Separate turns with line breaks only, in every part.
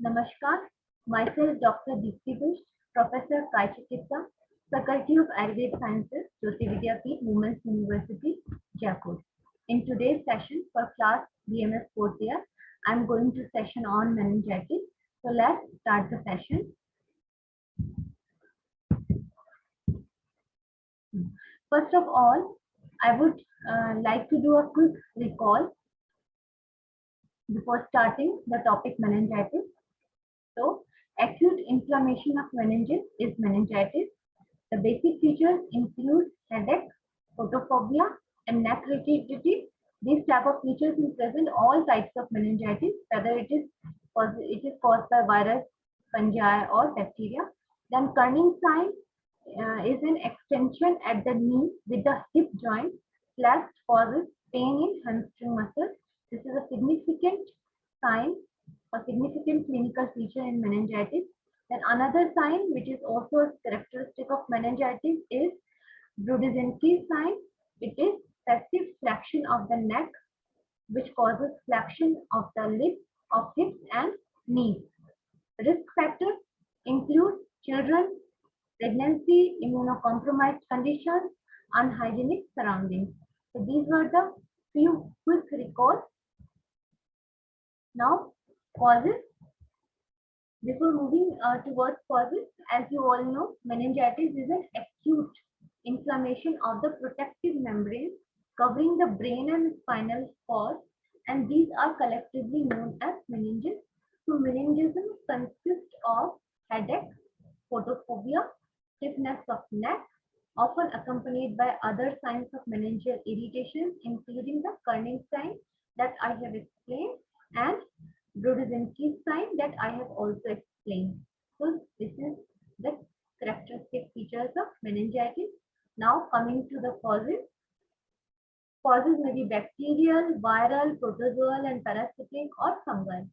Namaskar, myself Dr. Deepti Bush, Professor Kai Chikitsa, Faculty of Ayurvedic Sciences, Jyoti Vidyapeeth, Women's University, Jaipur. In today's session for class BMS 4th year, I am going to session on meningitis. So let's start the session. First of all, I would like to do a quick recall before starting the topic meningitis. So, acute inflammation of meninges is meningitis. The basic features include headache, photophobia, and neck rigidity. These type of features is present all types of meningitis, whether it is caused by virus, fungi, or bacteria. Then Kerning sign is an extension at the knee with the hip joint. Flask causes pain in hamstring muscles. This is a significant sign, a significant clinical feature in meningitis. Then another sign, which is also a characteristic of meningitis, is Brudzinski sign. It is passive flexion of the neck, which causes flexion of the lips, of hips and knees. Risk factors include children, pregnancy, immunocompromised conditions, unhygienic surroundings. So these were the few quick recalls. Now, causes. Before moving towards causes, as you all know, meningitis is an acute inflammation of the protective membrane covering the brain and spinal cord, and these are collectively known as meninges. So, meningism consists of headache, photophobia, stiffness of neck, often accompanied by other signs of meningeal irritation, including the Kerning sign that I have explained and Brudzinski sign that I have also explained. So this is the characteristic features of meningitis. Now coming to the causes. Causes may be bacterial, viral, protozoal, and parasitic or fungal.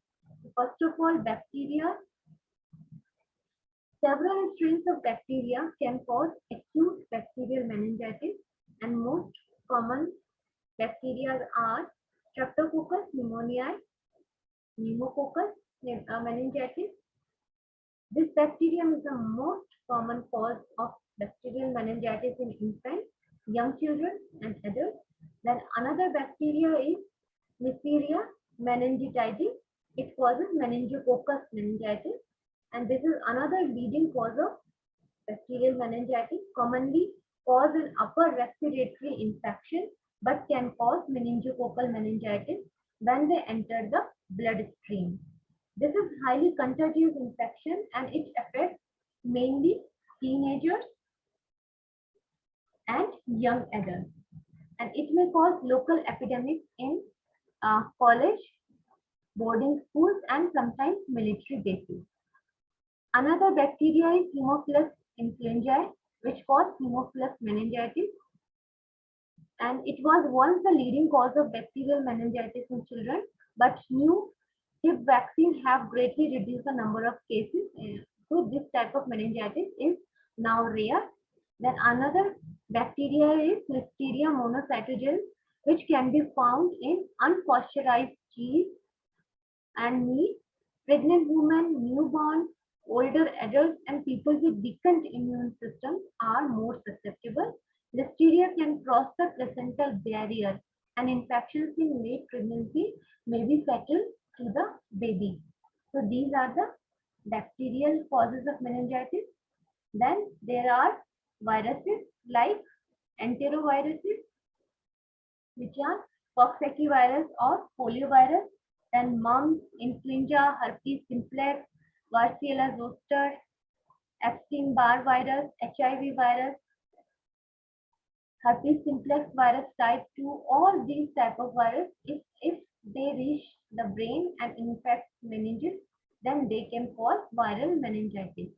First of all, bacteria. Several strains of bacteria can cause acute bacterial meningitis, and most common bacteria are Streptococcus pneumoniae, Pneumococcus meningitis. This bacterium is the most common cause of bacterial meningitis in infants, young children, and adults. Then another bacteria is Neisseria meningitidis. It causes meningococcus meningitis, and this is another leading cause of bacterial meningitis, commonly cause an upper respiratory infection, but can cause meningococcal meningitis when they enter the bloodstream. This is highly contagious infection and it affects mainly teenagers and young adults. And it may cause local epidemics in college, boarding schools, and sometimes military bases. Another bacteria is Haemophilus influenzae, which cause Haemophilus meningitis. And it was once the leading cause of bacterial meningitis in children, but new hip vaccines have greatly reduced the number of cases. So this type of meningitis is now rare. Then another bacteria is Listeria monocytogenes, which can be found in unpasteurized cheese and meat. Pregnant women, newborns, older adults, and people with weakened immune systems are more susceptible. Listeria can cross the placental barrier, and infections in late pregnancy may be fatal to the baby. So these are the bacterial causes of meningitis. Then there are viruses like enteroviruses, which are Coxsackie virus or poliovirus, then mumps, influenza, herpes simplex, Varicella zoster, Epstein-Barr virus, HIV virus, herpes simplex virus type 2, all these type of virus, if they reach the brain and infect meninges, then they can cause viral meningitis.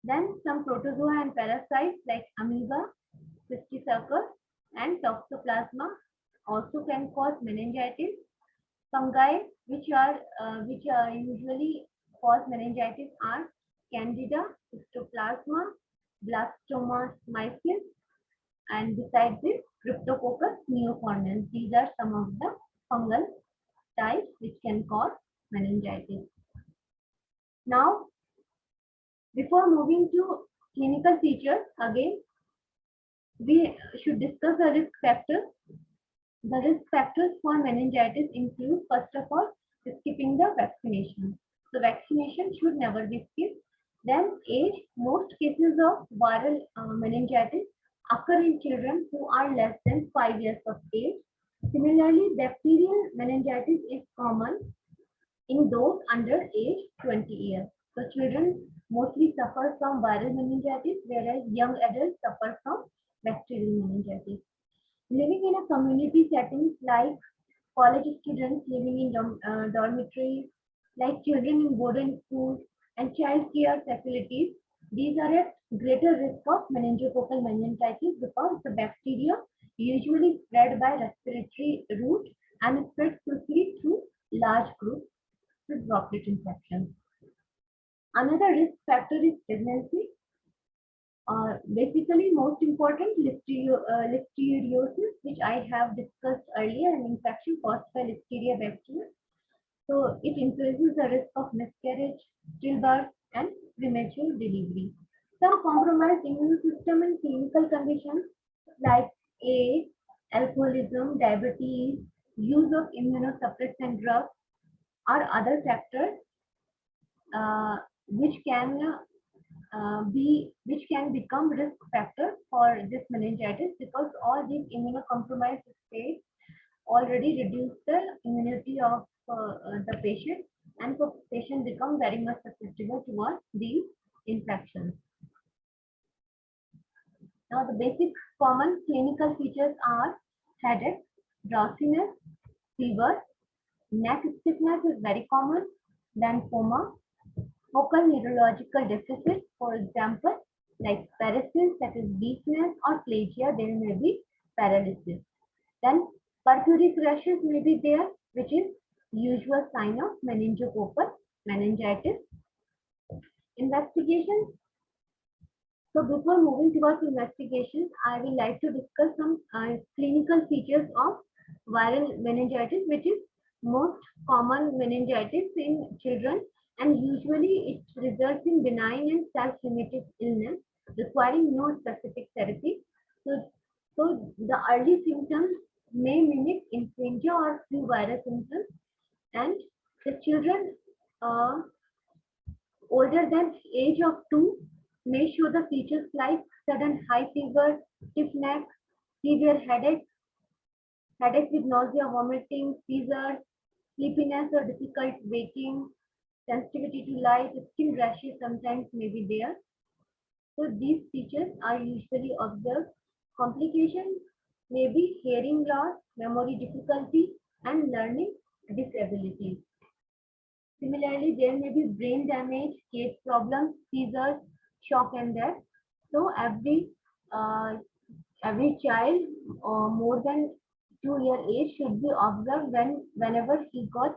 Then some protozoa and parasites like amoeba, cysticercus, and toxoplasma also can cause meningitis. Fungi which usually cause meningitis are Candida, Histoplasma, Blastomyces, and besides this, Cryptococcus neoformans. These are some of the fungal types which can cause meningitis. Now, before moving to clinical features, again, we should discuss the risk factors. The risk factors for meningitis include, first of all, skipping the vaccination. So vaccination should never be skipped. Then age, most cases of viral meningitis occur in children who are less than 5 years of age. Similarly, bacterial meningitis is common in those under age 20 years. So children mostly suffer from viral meningitis, whereas young adults suffer from bacterial meningitis. Living in a community settings like college students living in dormitories, like children in boarding schools and child care facilities, these are at greater risk of meningococcal meningitis because the bacteria usually spread by respiratory route and spread quickly through large groups with droplet infection. Another risk factor is pregnancy. Basically, most important, listeriosis, which I have discussed earlier, an infection caused by Listeria bacteria. So it increases the risk of miscarriage, stillbirth, and premature delivery. Some compromised immune system and clinical conditions like AIDS, alcoholism, diabetes, use of immunosuppressant drugs are other factors uh, which can which can become risk factor for this meningitis because all these immunocompromised states already reduce the immunity of the patient, and the patient become very much susceptible towards these infections. Now the basic common clinical features are headache, drowsiness, fever, neck stiffness is very common, then coma, focal neurological deficit, for example, like paresis, that is weakness, or plagia, there may be paralysis. Then purpuric rashes may be there, which is usual sign of meningococcal meningitis. Investigations. So before moving towards investigations, I would like to discuss some clinical features of viral meningitis, which is most common meningitis in children, and usually it results in benign and self-limited illness requiring no specific therapy. So the early symptoms may mimic influenza or flu virus symptoms, and the children uh, older than age of 2 may show the features like sudden high fever, stiff neck, severe headache, headache with nausea, vomiting, seizures, sleepiness or difficult waking, sensitivity to light, skin rashes sometimes may be there. So these features are usually observed. Complications may be hearing loss, memory difficulty, and learning disabilities. Similarly, there may be brain damage, gait problems, seizures, shock and death. So uh, every child more than 2 year age should be observed whenever he got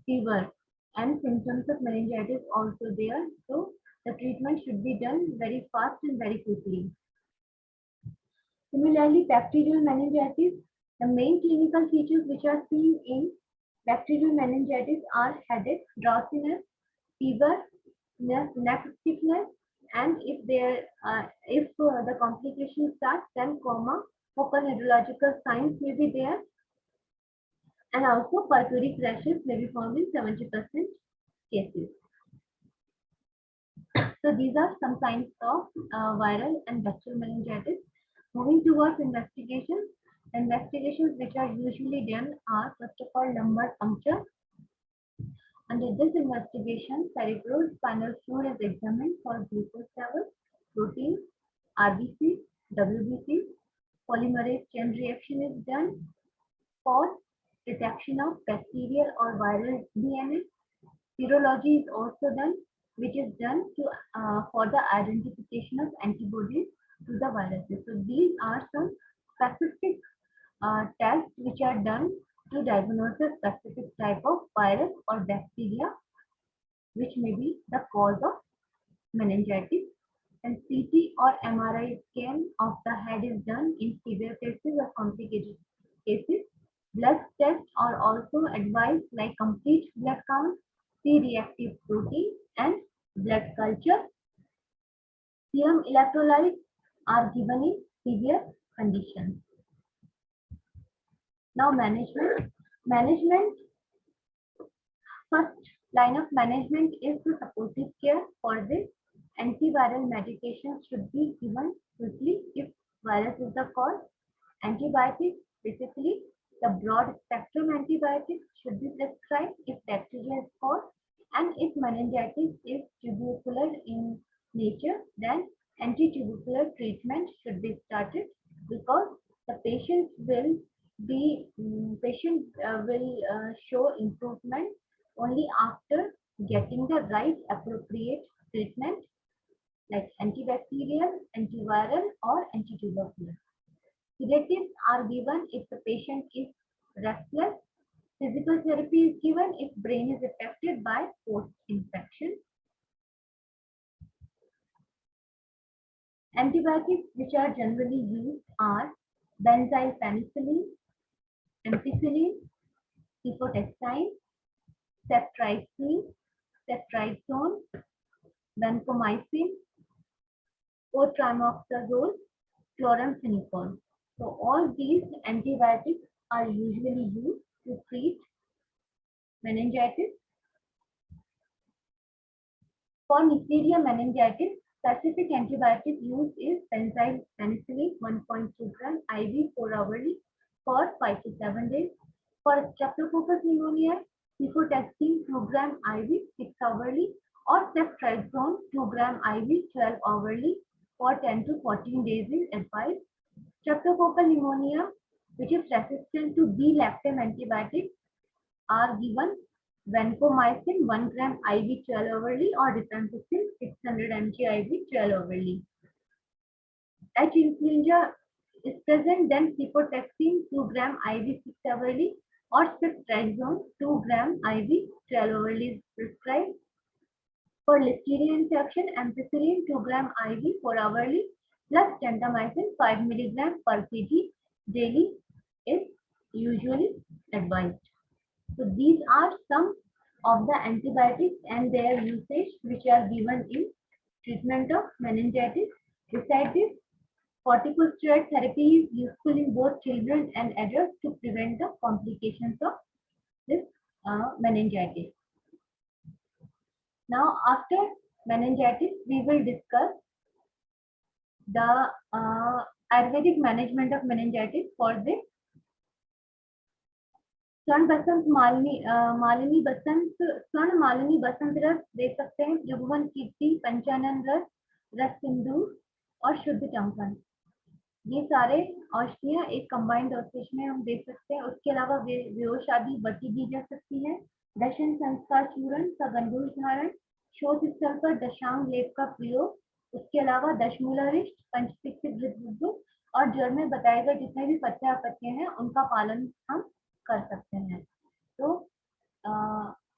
fever and symptoms of meningitis also there. So the treatment should be done very fast and very quickly. Similarly, bacterial meningitis, the main clinical features which are seen in bacterial meningitis are headache, drowsiness, fever, neck stiffness, and if the complication starts, then coma, focal neurological signs may be there, and also purpuric rashes may be found in 70% cases. So these are some signs of viral and bacterial meningitis. Moving towards investigations. Investigations which are usually done are first of all lumbar puncture. Under this investigation, cerebrospinal fluid is examined for glucose levels, protein, RBC, WBC. Polymerase chain reaction is done for detection of bacterial or viral DNA. Serology is also done, which is done for the identification of antibodies to the viruses. So these are some specific tests which are done to diagnose a specific type of virus or bacteria which may be the cause of meningitis. And CT or MRI scan of the head is done in severe cases or complicated cases. Blood tests are also advised like complete blood count, C-reactive protein, and blood culture. Serum electrolytes are given in severe conditions. Now management. First line of management is the supportive care. For this, antiviral medication should be given quickly if virus is the cause. Antibiotics, specifically the broad spectrum antibiotics, should be prescribed if bacteria is caused, and if meningitis is tubercular in nature, then antitubercular treatment should be started, because the patient will show improvement only after getting the right appropriate treatment like antibacterial, antiviral, or antitubercular. Sedatives are given if the patient is restless. Physical therapy is given if brain is affected by post-infection. Antibiotics which are generally used are benzyl penicillin, ampicillin, cefotaxime, ceftriaxone, ceftriaxone, vancomycin, cotrimoxazole, chloramphenicol. So all these antibiotics are usually used to treat meningitis. For Neisseria meningitis, specific antibiotic used is benzyl penicillin 1.2 gram IV 4 hourly for 5 to 7 days. For Streptococcus pneumoniae, cefotaxime 2 gram IV 6 hourly or ceftriaxone 2 gram IV 12 hourly for 10 to 14 days is advised. Streptococcal pneumonia, which is resistant to B-lactam antibiotics, are given vancomycin 1 gram IV 12 hourly or rifampicin 600 mg IV 12 hourly. H. influenza is present, then cefotaxime 2 gram IV 6 hourly or ceftriaxone 2 gram IV 12 hourly is prescribed. For Listeria infection, ampicillin 2 gram IV 4 hourly plus gentamicin 5 mg per kg daily is usually advised. So these are some of the antibiotics and their usage which are given in treatment of meningitis. Besides this, corticosteroid therapy is useful in both children and adults to prevent the complications of this meningitis. Now, after meningitis, we will discuss the Ayurvedic management of meningitis. For this, स्वर्ण बसंत मालिनी बसंत रस दे सकते हैं, त्रिभुवन कीर्ति, पंचानन रस, रस सिंधु और शुद्ध चंपन। ये सारे औषधियां एक कंबाइंड डोसेज में हम दे सकते हैं। उसके अलावा व्योश आदि बटी दी जा सकती है। दशन संस्कार चूर्ण का गंधूल धारण, शोध स्थल पर दशांग लेप का प्रयोग, उसके अलावा दशमूलारिष्ट, पंचपिक्षित घृतबुद्धि और जड़ में बताए गए जितने भी पथ्य अपत्य हैं उनका पालन हम कर सकते हैं। तो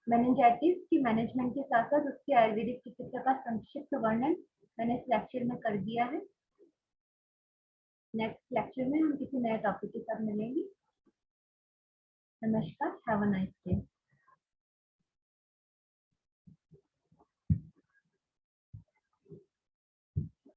मेनिंजाइटिस की मैनेजमेंट के साथ साथ उसकी आयुर्वेदिक चिकित्सा का संक्षिप्त वर्णन मैंने इस लेक्चर में कर दिया है। नेक्स्ट लेक्चर में हम किसी नए टॉपिक के साथ मिलेंगे। नमस्कार, हैव अ नाइस डे।